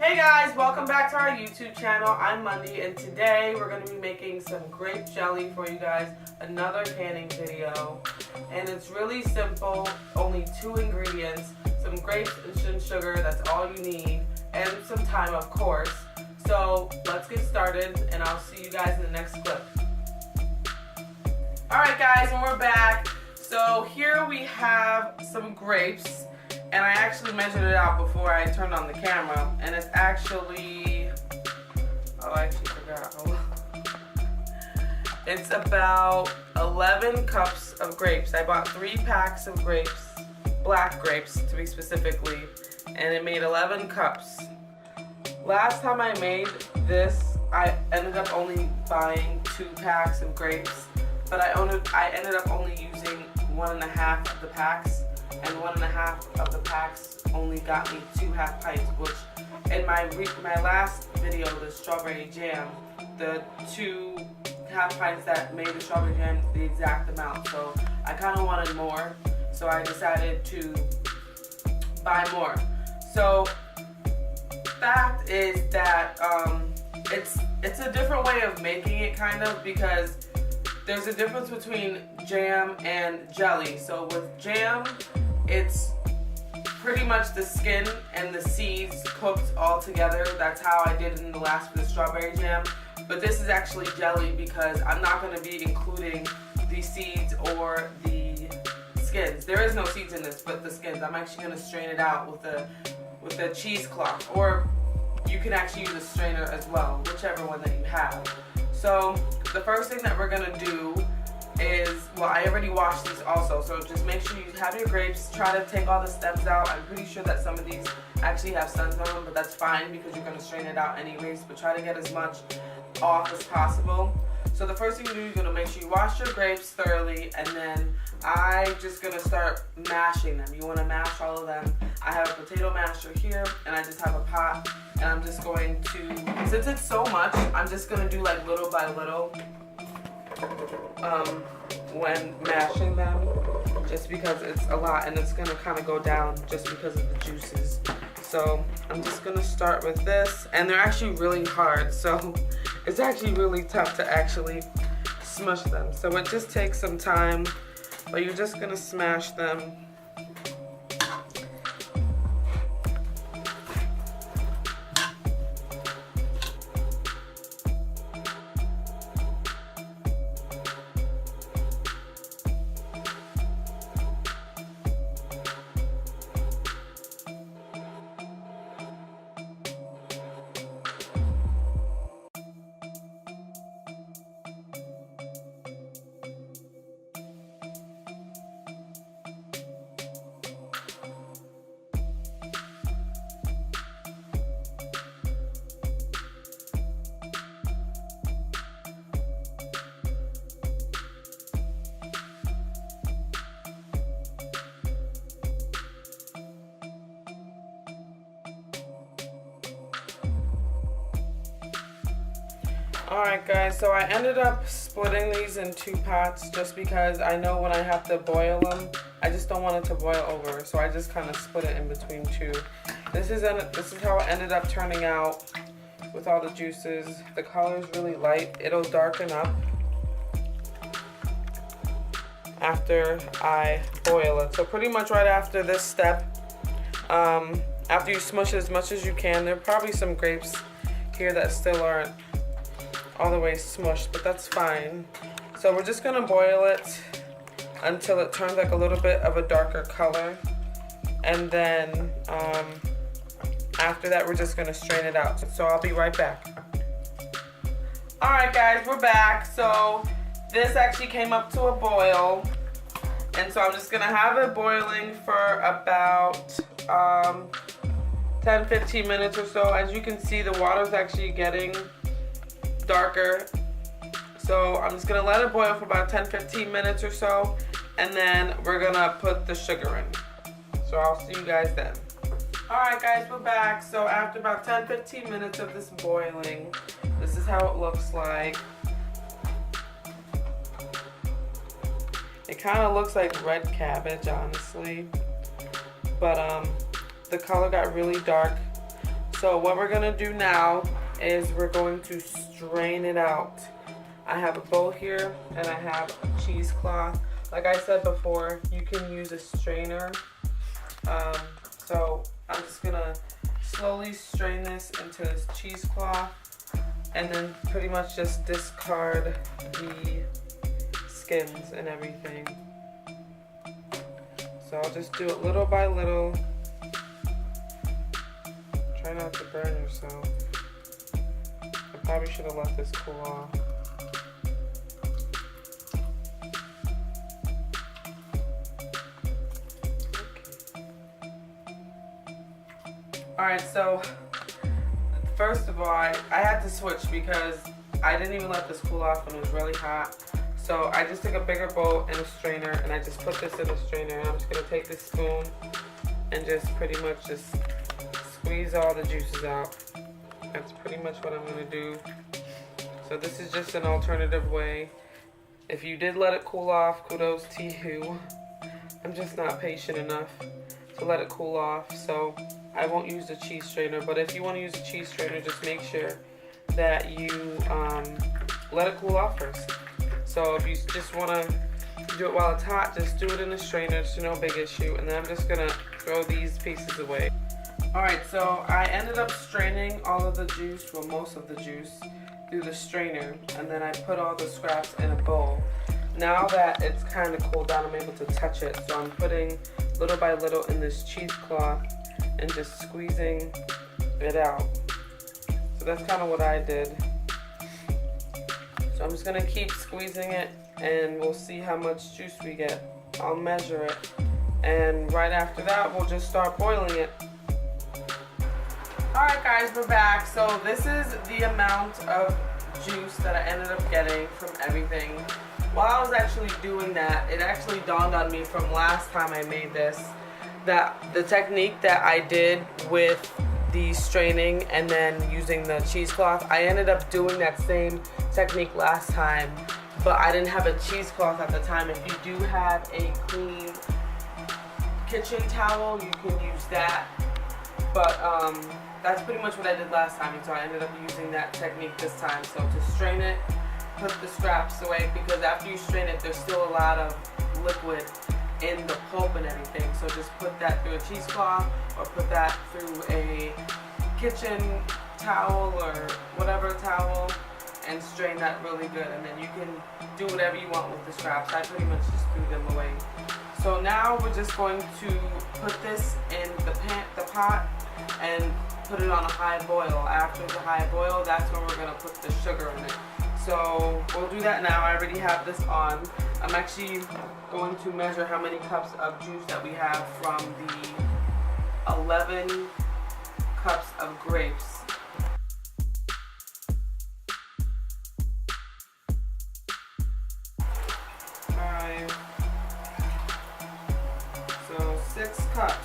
Hey guys, welcome back to our YouTube channel. I'm Mundy and today we're going to be making some grape jelly for you guys, another canning video. And it's really simple, only 2 ingredients, some grapes and some sugar, that's all you need, and some time of course. So let's get started and I'll see you guys in the next clip. Alright guys, and we're back. So here we have some grapes. And I actually measured it out before I turned on the camera, and it's actually, I actually forgot. It's about 11 cups of grapes. I bought 3 packs of grapes, black grapes to be specifically, and it made 11 cups. Last time I made this, I ended up only buying 2 packs of grapes, but I ended up only using 1.5 of the packs. And 1.5 of the packs only got me 2 half pints, which in my last video, the strawberry jam, the 2 half pints that made the strawberry jam the exact amount. So I kind of wanted more, so I decided to buy more. So fact is that it's a different way of making it, kind of, because there's a difference between jam and jelly. So with jam, it's pretty much the skin and the seeds cooked all together. That's how I did it in the last for the strawberry jam. But this is actually jelly because I'm not going to be including the seeds or the skins. There is no seeds in this, but the skins. I'm actually going to strain it out with a cheesecloth, or you can actually use a strainer as well, whichever one that you have. So the first thing that we're going to do is, well, I already washed these also, so just make sure you have your grapes. Try to take all the stems out. I'm pretty sure that some of these actually have stems on them, but that's fine because you're going to strain it out anyways, but try to get as much off as possible. So the first thing you do, you're going to make sure you wash your grapes thoroughly, and then I'm just going to start mashing them. You want to mash all of them. I have a potato masher here, and I just have a pot, and I'm just going to, since it's so much, I'm just going to do like little by little when mashing them, just because it's a lot and it's going to kind of go down just because of the juices. So I'm just going to start with this, and they're actually really hard, so it's actually really tough to actually smush them. So it just takes some time, but you're just going to smash them. Alright guys, so I ended up splitting these in 2 pots just because I know when I have to boil them, I just don't want it to boil over, so I just kind of split it in between 2. This is how it ended up turning out with all the juices. The color is really light. It'll darken up after I boil it. So pretty much right after this step, after you smush it as much as you can, there are probably some grapes here that still aren't all the way smushed, but that's fine. So we're just gonna boil it until it turns like a little bit of a darker color, and then after that we're just gonna strain it out. So I'll be right back. Alright guys, we're back. So this actually came up to a boil, and so I'm just gonna have it boiling for about 10-15 minutes or so. As you can see, the water's actually getting darker, so I'm just gonna let it boil for about 10-15 minutes or so, and then we're gonna put the sugar in. So I'll see you guys then. Alright guys, we're back. So after about 10-15 minutes of this boiling, this is how it looks like. It kind of looks like red cabbage, honestly, but the color got really dark. So what we're gonna do now is we're going to strain it out. I have a bowl here and I have a cheesecloth. Like I said before, you can use a strainer. So I'm just gonna slowly strain this into this cheesecloth and then pretty much just discard the skins and everything. So I'll just do it little by little. Try not to burn yourself. I probably should have let this cool off. Alright, so first of all, I had to switch because I didn't even let this cool off when it was really hot. So I just took a bigger bowl and a strainer and I just put this in the strainer and I'm just going to take this spoon and just pretty much just squeeze all the juices out. That's pretty much what I'm going to do. So this is just an alternative way. If you did let it cool off, kudos to you. I'm just not patient enough to let it cool off, so I won't use the cheese strainer. But if you want to use a cheese strainer, just make sure that you let it cool off first. So if you just want to do it while it's hot, just do it in a strainer. It's no big issue. And then I'm just going to throw these pieces away. Alright, so I ended up straining all of the juice, well most of the juice, through the strainer. And then I put all the scraps in a bowl. Now that it's kind of cooled down, I'm able to touch it. So I'm putting little by little in this cheesecloth and just squeezing it out. So that's kind of what I did. So I'm just going to keep squeezing it and we'll see how much juice we get. I'll measure it and right after that we'll just start boiling it. Alright guys, we're back. So this is the amount of juice that I ended up getting from everything. While I was actually doing that, it actually dawned on me from last time I made this that the technique that I did with the straining and then using the cheesecloth, I ended up doing that same technique last time, but I didn't have a cheesecloth at the time. If you do have a clean kitchen towel, you can use that, but that's pretty much what I did last time, so I ended up using that technique this time. So to strain it, put the scraps away, because after you strain it, there's still a lot of liquid in the pulp and everything. So just put that through a cheesecloth or put that through a kitchen towel or whatever towel and strain that really good. And then you can do whatever you want with the scraps. I pretty much just threw them away. So now we're just going to put this in the pot and put it on a high boil. After the high boil, that's when we're going to put the sugar in it. So we'll do that now. I already have this on. I'm actually going to measure how many cups of juice that we have from the 11 cups of grapes. So 6 cups.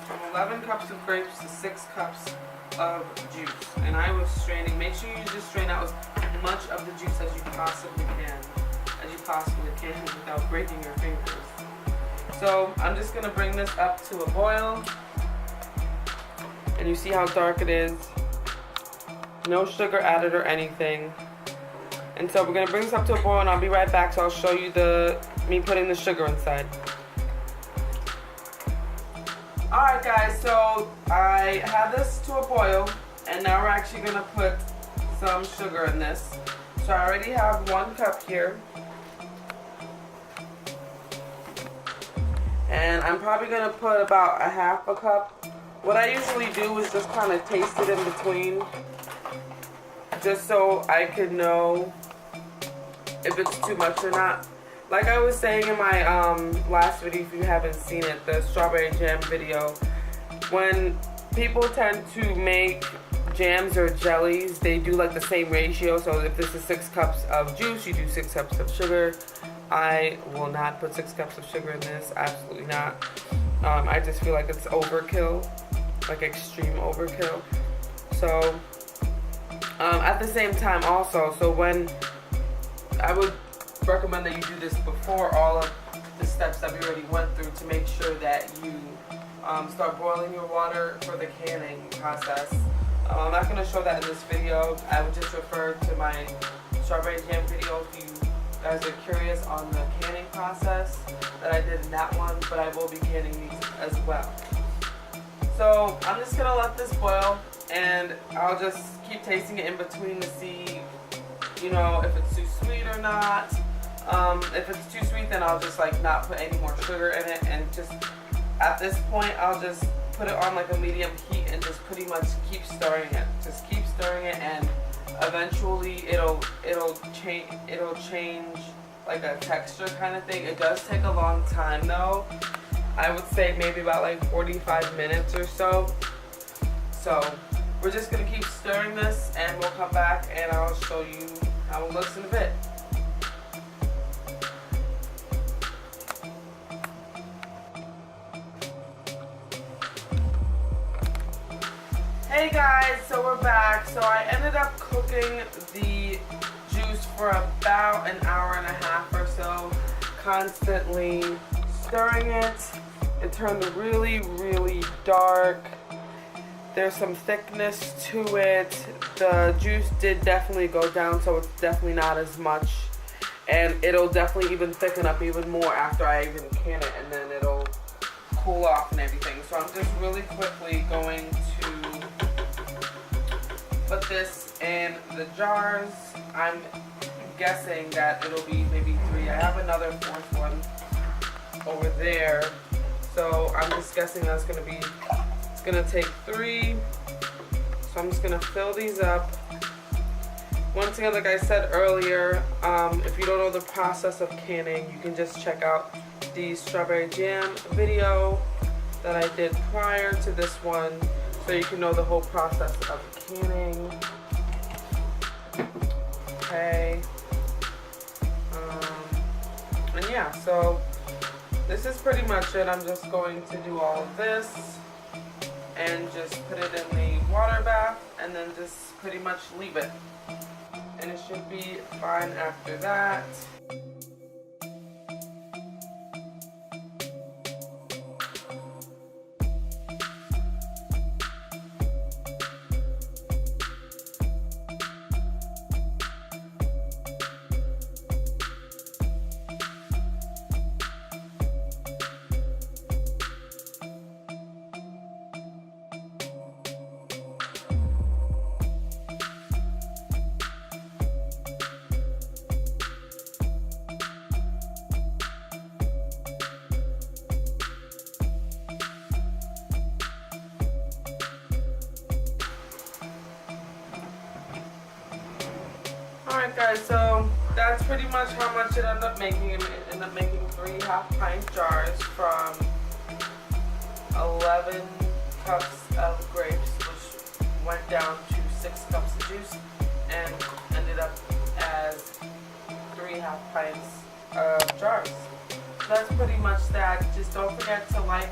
From 11 cups of grapes to 6 cups of juice. And I was straining. Make sure you just strain out as much of the juice as you possibly can. Without breaking your fingers. So I'm just going to bring this up to a boil. And you see how dark it is. No sugar added or anything. And so we're going to bring this up to a boil and I'll be right back. So I'll show you me putting the sugar inside. Alright guys, so I have this to a boil and now we're actually going to put some sugar in this. So I already have 1 cup here. And I'm probably going to put about a half a cup. What I usually do is just kind of taste it in between. Just so I can know if it's too much or not. Like I was saying in my last video, if you haven't seen it, the strawberry jam video, when people tend to make jams or jellies, they do like the same ratio. So if this is 6 cups of juice, you do 6 cups of sugar. I will not put 6 cups of sugar in this, absolutely not. I just feel like it's overkill, like extreme overkill. So at the same time also, so when I would recommend that you do this before all of the steps that we already went through to make sure that you start boiling your water for the canning process. I'm not going to show that in this video. I would just refer to my strawberry jam video if you guys are curious on the canning process that I did in that one, but I will be canning these as well. So I'm just going to let this boil, and I'll just keep tasting it in between to see, you know, if it's too sweet or not. If it's too sweet, then I'll just like not put any more sugar in it, and just at this point I'll just put it on like a medium heat and just pretty much keep stirring it. Just keep stirring it, and eventually it'll change like a texture kind of thing. It does take a long time though. I would say maybe about like 45 minutes or so. So we're just gonna keep stirring this, and we'll come back and I'll show you how it looks in a bit. Hey guys, so we're back. So I ended up cooking the juice for about an hour and a half or so, constantly stirring it. It turned really, really dark. There's some thickness to it. The juice did definitely go down, so it's definitely not as much. And it'll definitely even thicken up even more after I even can it, and then it'll cool off and everything. So I'm just really quickly going to put this in the jars. I'm guessing that it'll be maybe 3. I have another 4th one over there. So I'm just guessing that's gonna be, it's gonna take 3. So I'm just gonna fill these up. Once again, like I said earlier, if you don't know the process of canning, you can just check out the strawberry jam video that I did prior to this one, so you can know the whole process of canning. Okay. And yeah, so this is pretty much it. I'm just going to do all of this and just put it in the water bath, and then just pretty much leave it. And it should be fine after that. Alright guys, so that's pretty much how much it ended up making. It ended up making 3 half-pint jars from 11 cups of grapes, which went down to 6 cups of juice, and ended up as 3 half-pints of jars. So that's pretty much that. Just don't forget to like,